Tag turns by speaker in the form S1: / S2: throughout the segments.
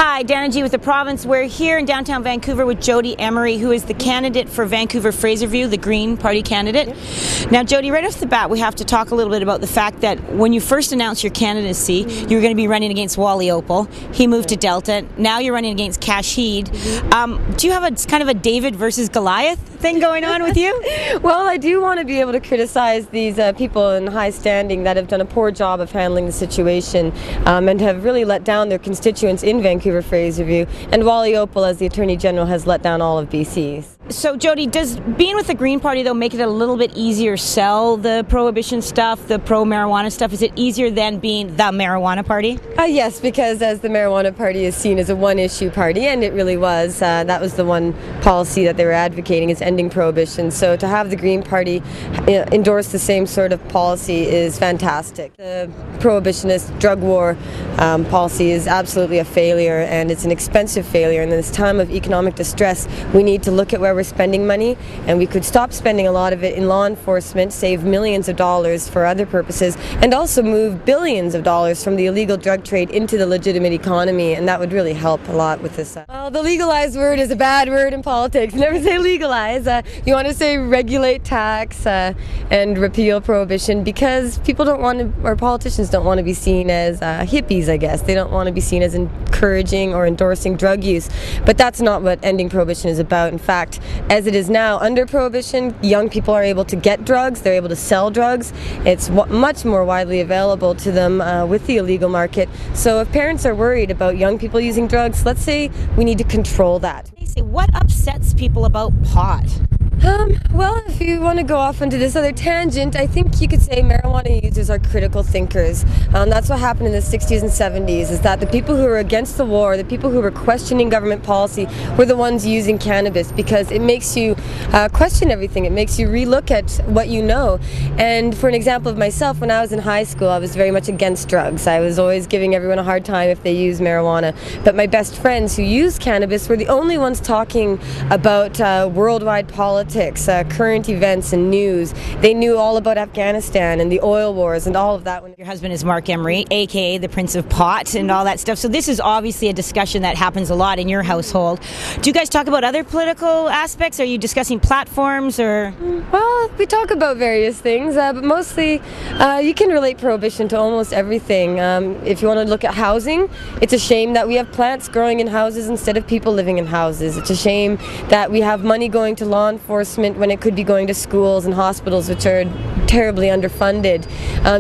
S1: Hi, Dana G with the province. We're here in downtown Vancouver with Jodie Emery, who is the candidate for Vancouver-Fraserview, the Green Party candidate. Yep. Now, Jodie, right off the bat, we have to talk a little bit about the fact that when you first announced your candidacy, you were going to be running against Wally Opal. He moved to Delta. Now you're running against Kashid. Do you have a kind of a David versus Goliath thing going on with you?
S2: Well, I do want to be able to criticize these people in high standing that have done a poor job of handling the situation and have really let down their constituents in Vancouver-Fraserview, and Wally Opal, as the Attorney General, has let down all of BC.
S1: So, Jodie, does being with the Green Party, though, make it a little bit easier to sell the prohibition stuff, the pro-marijuana stuff? Is it easier than being the marijuana party?
S2: Yes, because as the marijuana party is seen as a one-issue party, and it really was, that was the one policy that they were advocating, is ending prohibition. So to have the Green Party endorse the same sort of policy is fantastic. The prohibitionist drug war policy is absolutely a failure, and it's an expensive failure. And in this time of economic distress, we need to look at where we're spending money, and we could stop spending a lot of it in law enforcement, save millions of dollars for other purposes, and also move billions of dollars from the illegal drug trade into the legitimate economy, and that would really help a lot with this. Well, the legalized word is a bad word in politics. Never say legalize. You want to say regulate, tax, and repeal prohibition, because people don't want to, or politicians don't want to be seen as hippies, I guess. They don't want to be seen as encouraging or endorsing drug use, but that's not what ending prohibition is about. In fact, as it is now, under prohibition, young people are able to get drugs, they're able to sell drugs. It's much more widely available to them with the illegal market. So if parents are worried about young people using drugs, let's say we need to control that.
S1: What upsets people about pot?
S2: Well, if you want to go off into this other tangent, I think you could say marijuana users are critical thinkers. That's what happened in the 60s and 70s, is that the people who were against the war, the people who were questioning government policy, were the ones using cannabis, because it makes you question everything. It makes you relook at what you know. And for an example of myself, when I was in high school, I was very much against drugs. I was always giving everyone a hard time if they used marijuana. But my best friends who used cannabis were the only ones talking about worldwide politics, current events and news. They knew all about Afghanistan and the oil wars and all of that.
S1: Your husband is Mark Emery, aka the Prince of Pot, and all that stuff. So this is obviously a discussion that happens a lot in your household. Do you guys talk about other political aspects? Are you discussing platforms or?
S2: Well, we talk about various things, but mostly you can relate prohibition to almost everything. If you want to look at housing, it's a shame that we have plants growing in houses instead of people living in houses. It's a shame that we have money going to law enforcement when it could be going to schools and hospitals, which are terribly underfunded.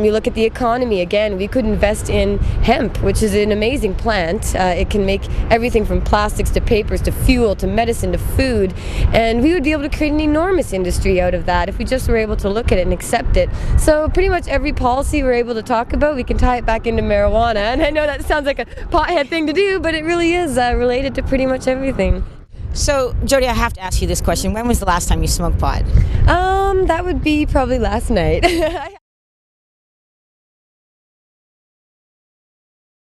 S2: You look at the economy, again, we could invest in hemp, which is an amazing plant. It can make everything from plastics to papers to fuel to medicine to food, and we would be able to create an enormous industry out of that if we just were able to look at it and accept it. So pretty much every policy we're able to talk about, we can tie it back into marijuana, and I know that sounds like a pothead thing to do, but it really is related to pretty much everything.
S1: So, Jodie, I have to ask you this question. When was the last time you smoked pot?
S2: That would be probably last night.